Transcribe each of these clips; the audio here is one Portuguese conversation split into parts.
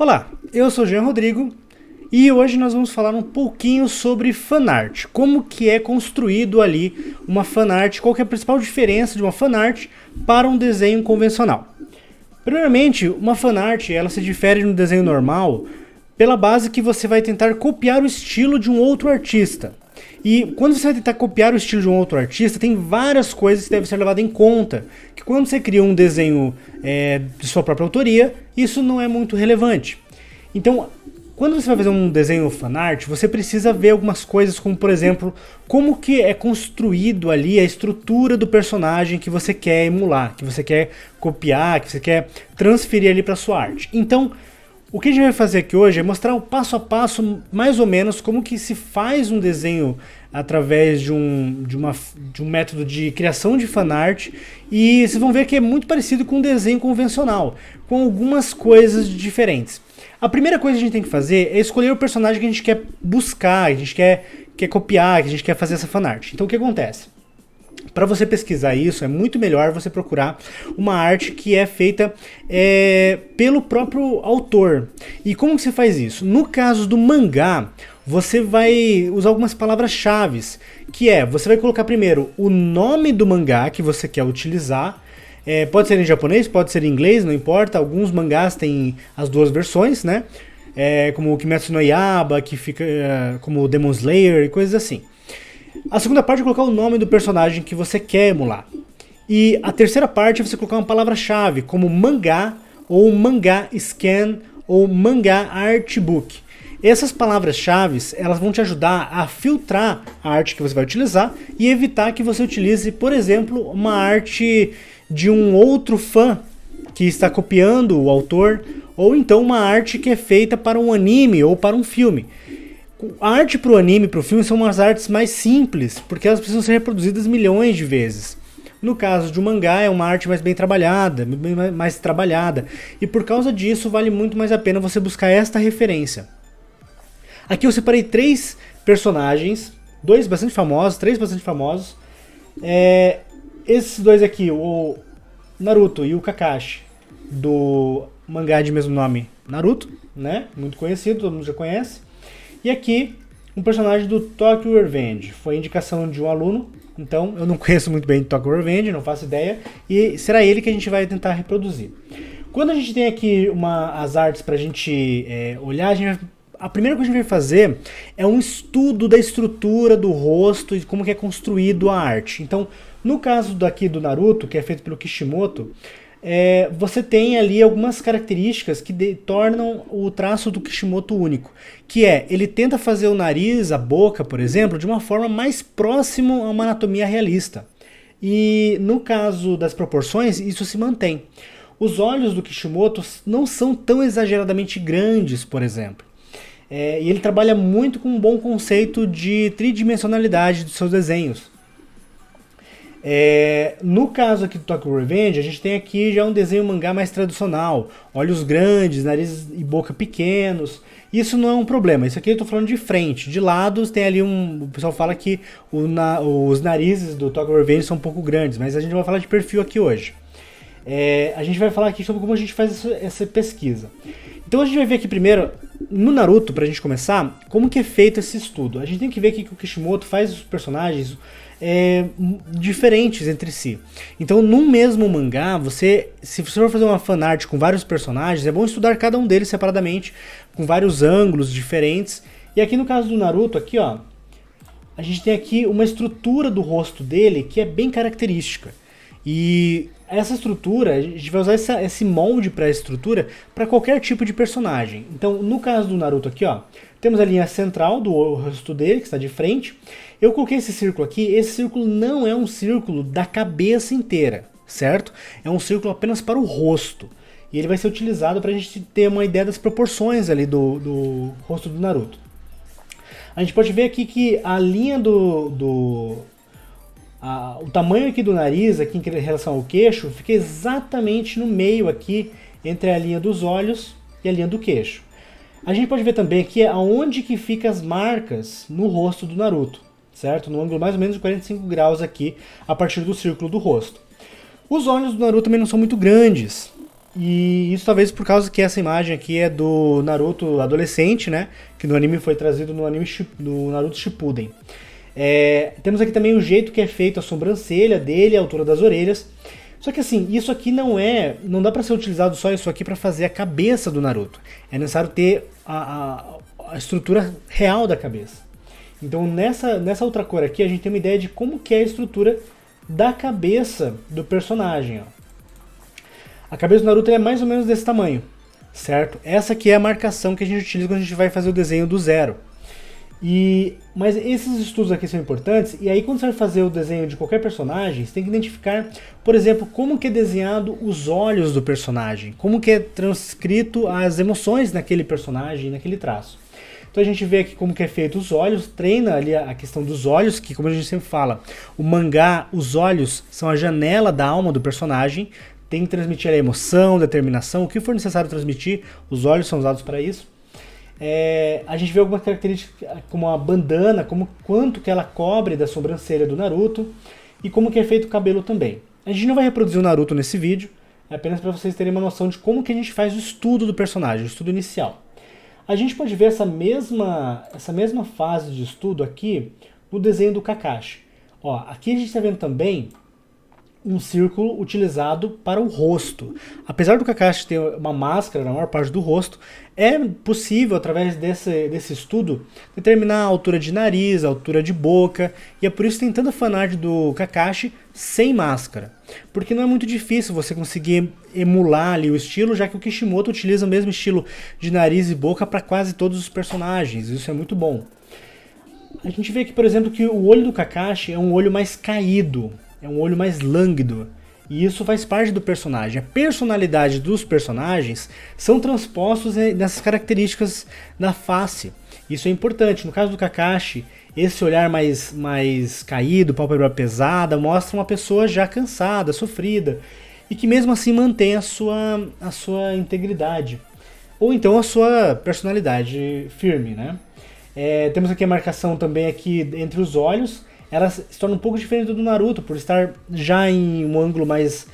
Olá, eu sou o Jean Rodrigo e hoje nós vamos falar um pouquinho sobre fanart, como que é construído ali uma fanart, qual que é a principal diferença de uma fanart para um desenho convencional. Primeiramente, uma fanart ela se difere de um desenho normal pela base que você vai tentar copiar o estilo de um outro artista. E quando você vai tentar copiar o estilo de um outro artista, tem várias coisas que devem ser levadas em conta. Que quando você cria um desenho de sua própria autoria, isso não é muito relevante. Então, quando você vai fazer um desenho fanart, você precisa ver algumas coisas como, por exemplo, como que é construído ali a estrutura do personagem que você quer emular, que você quer copiar, que você quer transferir ali para sua arte. Então, o que a gente vai fazer aqui hoje é mostrar um passo a passo, mais ou menos, como que se faz um desenho através de um método de criação de fanart. E vocês vão ver que é muito parecido com um desenho convencional, com algumas coisas diferentes. A primeira coisa que a gente tem que fazer é escolher o personagem que a gente quer buscar, que a gente quer copiar, que a gente quer fazer essa fanart. Então o que acontece? Para você pesquisar isso, é muito melhor você procurar uma arte que é feita pelo próprio autor. E como que você faz isso? No caso do mangá, você vai usar algumas palavras-chave, você vai colocar primeiro o nome do mangá que você quer utilizar. Pode ser em japonês, pode ser em inglês, não importa. Alguns mangás têm as duas versões, né? Como o Kimetsu no Yaiba, que fica como Demon Slayer e coisas assim. A segunda parte é colocar o nome do personagem que você quer emular. E a terceira parte é você colocar uma palavra-chave, como mangá, ou mangá scan, ou mangá artbook. Essas palavras-chave, elas vão te ajudar a filtrar a arte que você vai utilizar e evitar que você utilize, por exemplo, uma arte de um outro fã que está copiando o autor, ou então uma arte que é feita para um anime ou para um filme. A arte para o anime e para o filme são umas artes mais simples, porque elas precisam ser reproduzidas milhões de vezes. No caso de um mangá, é uma arte mais bem trabalhada, e por causa disso vale muito mais a pena você buscar esta referência. Aqui eu separei três personagens, três bastante famosos. Esses dois aqui, o Naruto e o Kakashi, do mangá de mesmo nome, Naruto, né? Muito conhecido, todo mundo já conhece. E aqui, um personagem do Tokyo Revenge. Foi indicação de um aluno, então eu não conheço muito bem Tokyo Revenge, não faço ideia. E será ele que a gente vai tentar reproduzir. Quando a gente tem aqui as artes pra gente olhar, a primeira coisa que a gente vai fazer é um estudo da estrutura do rosto e como que é construído a arte. Então, no caso daqui do Naruto, que é feito pelo Kishimoto, você tem ali algumas características que tornam o traço do Kishimoto único, que ele tenta fazer o nariz, a boca, por exemplo, de uma forma mais próxima a uma anatomia realista. E no caso das proporções, isso se mantém. Os olhos do Kishimoto não são tão exageradamente grandes, por exemplo. E ele trabalha muito com um bom conceito de tridimensionalidade dos seus desenhos. No caso aqui do Tokyo Revenge, a gente tem aqui já um desenho mangá mais tradicional, olhos grandes, nariz e boca pequenos. Isso não é um problema, isso aqui eu tô falando de frente. De lados tem ali o pessoal fala que os narizes do Tokyo Revenge são um pouco grandes, mas a gente vai falar de perfil aqui hoje. A gente vai falar aqui sobre como a gente faz essa pesquisa. Então a gente vai ver aqui primeiro, no Naruto, pra gente começar, como que é feito esse estudo. A gente tem que ver aqui que o Kishimoto faz os personagens diferentes entre si. Então, num mesmo mangá, se você for fazer uma fanart com vários personagens, é bom estudar cada um deles separadamente, com vários ângulos diferentes. E aqui no caso do Naruto, aqui, ó, a gente tem aqui uma estrutura do rosto dele que é bem característica. E essa estrutura, a gente vai usar esse molde para a estrutura para qualquer tipo de personagem. Então, no caso do Naruto aqui, ó, temos a linha central do rosto dele, que está de frente. Eu coloquei esse círculo aqui, esse círculo não é um círculo da cabeça inteira, certo? É um círculo apenas para o rosto. E ele vai ser utilizado para a gente ter uma ideia das proporções ali do rosto do Naruto. A gente pode ver aqui que a linha o tamanho aqui do nariz, aqui em relação ao queixo, fica exatamente no meio aqui, entre a linha dos olhos e a linha do queixo. A gente pode ver também aqui aonde que ficam as marcas no rosto do Naruto, certo? No ângulo mais ou menos de 45 graus aqui, a partir do círculo do rosto. Os olhos do Naruto também não são muito grandes, E isso talvez por causa que essa imagem aqui é do Naruto adolescente, né? Que no anime foi trazido no anime do Naruto Shippuden. Temos aqui também o jeito que é feito a sobrancelha dele, a altura das orelhas. Só que assim, isso aqui não dá pra ser utilizado só isso aqui pra fazer a cabeça do Naruto. É necessário ter a estrutura real da cabeça. Então nessa outra cor aqui a gente tem uma ideia de como que é a estrutura da cabeça do personagem, ó. A cabeça do Naruto é mais ou menos desse tamanho, certo? Essa aqui é a marcação que a gente utiliza quando a gente vai fazer o desenho do zero. Mas esses estudos aqui são importantes, e aí quando você vai fazer o desenho de qualquer personagem, você tem que identificar, por exemplo, como que é desenhado os olhos do personagem, como que é transcrito as emoções naquele personagem, naquele traço. Então a gente vê aqui como que é feito os olhos, treina ali a questão dos olhos, que como a gente sempre fala, o mangá, os olhos são a janela da alma do personagem, tem que transmitir a emoção, determinação, o que for necessário transmitir, os olhos são usados para isso. A gente vê algumas características como a bandana, quanto que ela cobre da sobrancelha do Naruto e como que é feito o cabelo também. A gente não vai reproduzir o Naruto nesse vídeo, é apenas para vocês terem uma noção de como que a gente faz o estudo do personagem, o estudo inicial. A gente pode ver essa mesma fase de estudo aqui no desenho do Kakashi. Ó, aqui a gente está vendo também um círculo utilizado para o rosto. Apesar do Kakashi ter uma máscara na maior parte do rosto, é possível, através desse estudo, determinar a altura de nariz, a altura de boca, e é por isso que tem tanta fanart do Kakashi sem máscara. Porque não é muito difícil você conseguir emular ali o estilo, já que o Kishimoto utiliza o mesmo estilo de nariz e boca para quase todos os personagens, isso é muito bom. A gente vê aqui, por exemplo, que o olho do Kakashi é um olho mais caído, é um olho mais lânguido, e isso faz parte do personagem. A personalidade dos personagens são transpostos nessas características da face. Isso é importante. No caso do Kakashi, esse olhar mais caído, pálpebra pesada, mostra uma pessoa já cansada, sofrida, e que mesmo assim mantém a sua integridade. Ou então a sua personalidade firme, né? Temos aqui a marcação também aqui entre os olhos. Ela se torna um pouco diferente do Naruto, por estar já em um ângulo mais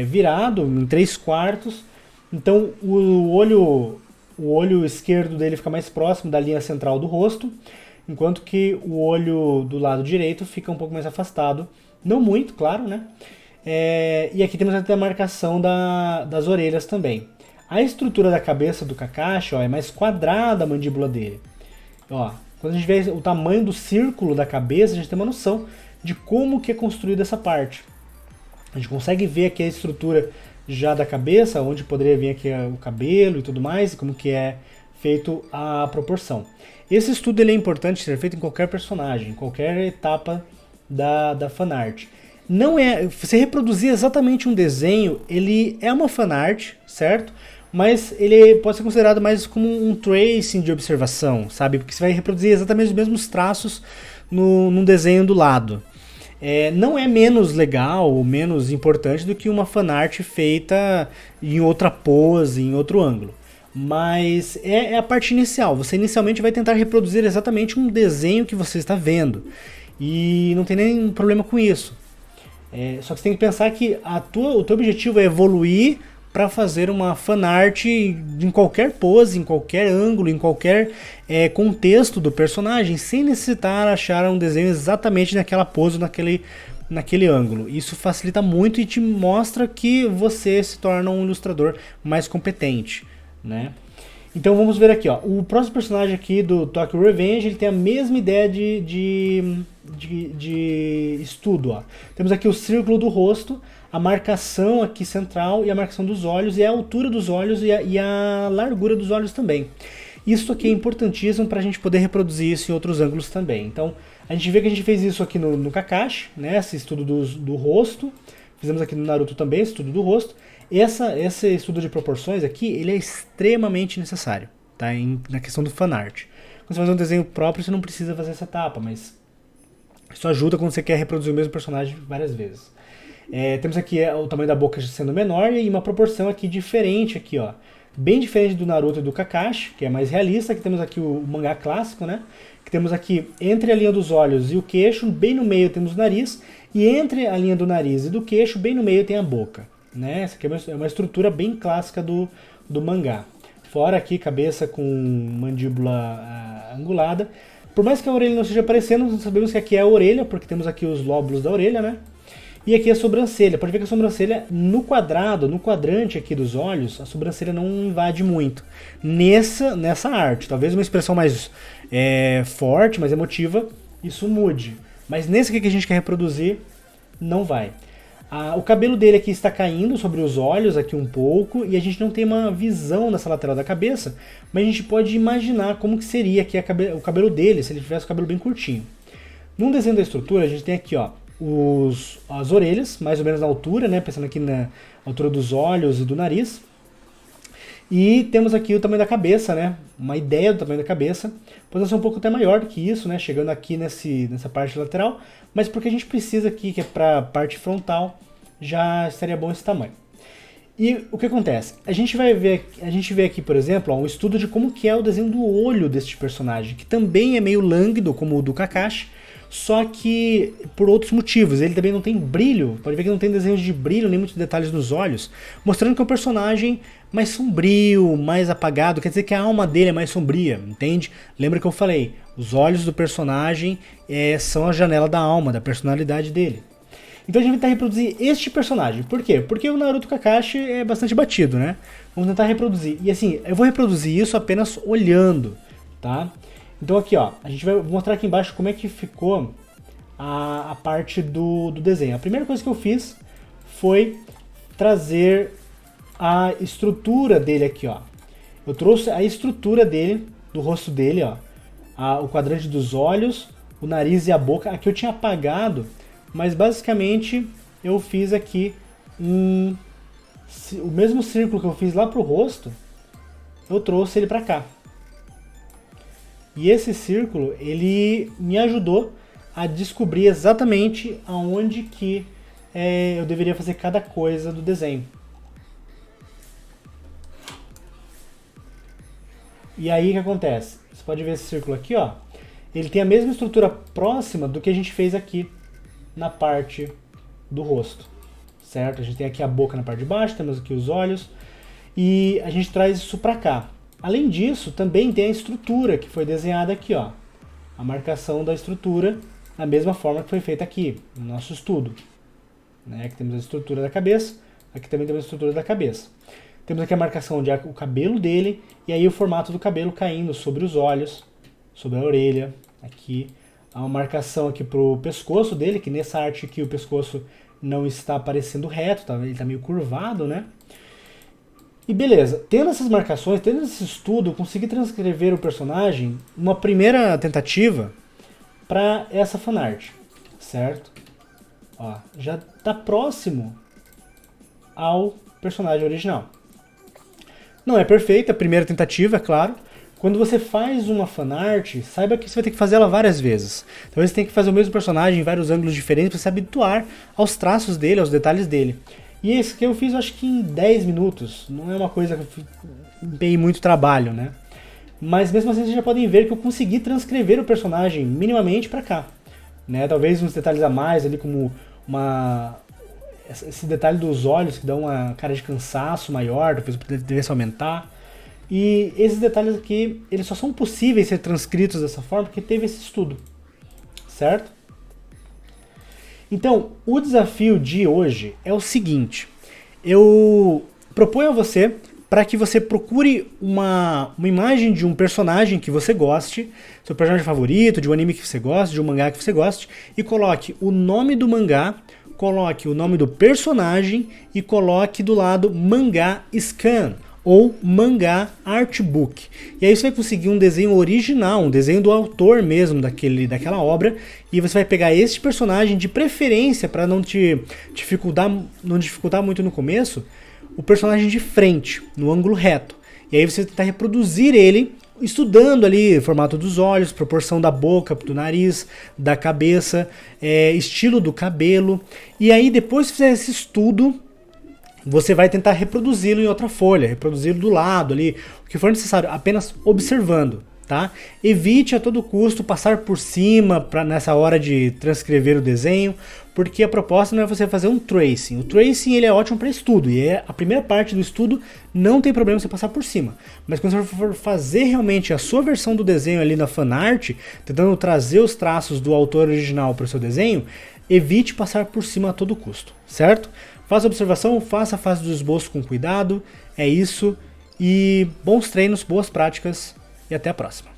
virado, em 3/4. Então o olho esquerdo dele fica mais próximo da linha central do rosto, enquanto que o olho do lado direito fica um pouco mais afastado. Não muito, claro, né? E aqui temos até a marcação das orelhas também. A estrutura da cabeça do Kakashi, ó, é mais quadrada a mandíbula dele. Ó, quando a gente vê o tamanho do círculo da cabeça, a gente tem uma noção de como que é construída essa parte. A gente consegue ver aqui a estrutura já da cabeça, onde poderia vir aqui o cabelo e tudo mais, e como que é feito a proporção. Esse estudo ele é importante ser feito em qualquer personagem, em qualquer etapa da fanart. Não é, você reproduzir exatamente um desenho, ele é uma fanart, certo? Mas ele pode ser considerado mais como um tracing de observação, sabe? Porque você vai reproduzir exatamente os mesmos traços num desenho do lado. Não é menos legal ou menos importante do que uma fanart feita em outra pose, em outro ângulo. Mas é a parte inicial. Você inicialmente vai tentar reproduzir exatamente um desenho que você está vendo. E não tem nenhum problema com isso. Só que você tem que pensar que o teu objetivo é evoluir para fazer uma fanart em qualquer pose, em qualquer ângulo, em qualquer contexto do personagem, sem necessitar achar um desenho exatamente naquela pose, naquele ângulo. Isso facilita muito e te mostra que você se torna um ilustrador mais competente, né? Então vamos ver aqui, ó. O próximo personagem aqui do Tokyo Revenge, ele tem a mesma ideia de estudo, ó. Temos aqui o círculo do rosto, a marcação aqui central e a marcação dos olhos, e a altura dos olhos e a largura dos olhos também. Isso aqui é importantíssimo para a gente poder reproduzir isso em outros ângulos também. Então a gente vê que a gente fez isso aqui no Kakashi, né, esse estudo do rosto. Fizemos aqui no Naruto também esse estudo do rosto. Esse estudo de proporções aqui, ele é extremamente necessário, tá? Na questão do fanart. Quando você faz um desenho próprio, você não precisa fazer essa etapa, mas isso ajuda quando você quer reproduzir o mesmo personagem várias vezes. Temos aqui o tamanho da boca sendo menor e uma proporção aqui diferente, aqui, ó. Bem diferente do Naruto e do Kakashi, que é mais realista. Aqui temos aqui o mangá clássico, né? Que temos aqui entre a linha dos olhos e o queixo, bem no meio temos o nariz, e entre a linha do nariz e do queixo, bem no meio tem a boca. né? Essa aqui é uma estrutura bem clássica do mangá. Fora aqui, cabeça com mandíbula angulada. Por mais que a orelha não esteja aparecendo, nós sabemos que aqui é a orelha, porque temos aqui os lóbulos da orelha, né? E aqui a sobrancelha. Pode ver que a sobrancelha, no quadrado, no quadrante aqui dos olhos, a sobrancelha não invade muito. Nessa arte. Talvez uma expressão mais forte, mais emotiva, isso mude. Mas nesse aqui que a gente quer reproduzir, não vai. O cabelo dele aqui está caindo sobre os olhos aqui um pouco, e a gente não tem uma visão nessa lateral da cabeça, mas a gente pode imaginar como que seria aqui o cabelo dele, se ele tivesse o cabelo bem curtinho. Num desenho da estrutura, a gente tem aqui, ó, as orelhas, mais ou menos na altura, né, pensando aqui na altura dos olhos e do nariz. E temos aqui o tamanho da cabeça, né, uma ideia do tamanho da cabeça. Pode ser um pouco até maior do que isso, né, chegando aqui nessa parte lateral, mas porque a gente precisa aqui, que é para a parte frontal, já estaria bom esse tamanho. E o que acontece? A gente vê aqui, por exemplo, um estudo de como que é o desenho do olho deste personagem, que também é meio lânguido, como o do Kakashi, só que por outros motivos. Ele também não tem brilho, pode ver que não tem desenhos de brilho, nem muitos detalhes nos olhos, mostrando que é um personagem mais sombrio, mais apagado, quer dizer que a alma dele é mais sombria, entende? Lembra que eu falei, os olhos do personagem são a janela da alma, da personalidade dele. Então a gente vai tentar reproduzir este personagem. Por quê? Porque o Naruto Kakashi é bastante batido, né? Vamos tentar reproduzir. E assim, eu vou reproduzir isso apenas olhando, tá? Então aqui, ó, vou mostrar aqui embaixo como é que ficou a parte do desenho. A primeira coisa que eu fiz foi trazer a estrutura dele aqui, ó. Eu trouxe a estrutura dele, do rosto dele, ó. O quadrante dos olhos, o nariz e a boca. Aqui eu tinha apagado, mas basicamente eu fiz aqui o mesmo círculo que eu fiz lá pro rosto, eu trouxe ele pra cá. E esse círculo, ele me ajudou a descobrir exatamente aonde que eu deveria fazer cada coisa do desenho. E aí o que acontece? Você pode ver esse círculo aqui, ó. Ele tem a mesma estrutura próxima do que a gente fez aqui na parte do rosto, certo? A gente tem aqui a boca na parte de baixo, temos aqui os olhos, e a gente traz isso pra cá. Além disso, também tem a estrutura que foi desenhada aqui, ó. A marcação da estrutura, da mesma forma que foi feita aqui, no nosso estudo. Né? Aqui temos a estrutura da cabeça, aqui também temos a estrutura da cabeça. Temos aqui a marcação de o cabelo dele, e aí o formato do cabelo caindo sobre os olhos, sobre a orelha, aqui. Há uma marcação aqui pro pescoço dele, que nessa arte aqui o pescoço não está aparecendo reto, tá? Ele está meio curvado, né? E beleza, tendo essas marcações, tendo esse estudo, eu consegui transcrever o personagem uma primeira tentativa para essa fanart, certo? Ó, já está próximo ao personagem original. Não é perfeita, a primeira tentativa, é claro. Quando você faz uma fanart, saiba que você vai ter que fazer ela várias vezes. Talvez você tenha que fazer o mesmo personagem em vários ângulos diferentes para se habituar aos traços dele, aos detalhes dele. E esse que eu fiz, acho que em 10 minutos. Não é uma coisa que eu dei muito trabalho, né? Mas mesmo assim vocês já podem ver que eu consegui transcrever o personagem minimamente para cá. Né? Talvez uns detalhes a mais ali, como esse detalhe dos olhos que dá uma cara de cansaço maior, depois devesse aumentar. E esses detalhes aqui, eles só são possíveis ser transcritos dessa forma porque teve esse estudo, certo? Então, o desafio de hoje é o seguinte, eu proponho a você para que você procure uma imagem de um personagem que você goste, seu personagem favorito, de um anime que você goste, de um mangá que você goste, e coloque o nome do mangá, coloque o nome do personagem e coloque do lado mangá scan, ou mangá artbook. E aí você vai conseguir um desenho original, um desenho do autor mesmo daquela obra, e você vai pegar esse personagem, de preferência, para não te dificultar muito no começo, o personagem de frente, no ângulo reto. E aí você tentar reproduzir ele, estudando ali o formato dos olhos, proporção da boca, do nariz, da cabeça, estilo do cabelo. E aí depois que fizer esse estudo, você vai tentar reproduzi-lo em outra folha, reproduzi-lo do lado ali, o que for necessário, apenas observando, tá? Evite a todo custo passar por cima nessa hora de transcrever o desenho, porque a proposta não é você fazer um tracing. O tracing ele é ótimo para estudo, e é a primeira parte do estudo, não tem problema você passar por cima. Mas quando você for fazer realmente a sua versão do desenho ali na fanart, tentando trazer os traços do autor original para o seu desenho, evite passar por cima a todo custo, certo? Faça a observação, faça a fase do esboço com cuidado, é isso. E bons treinos, boas práticas e até a próxima.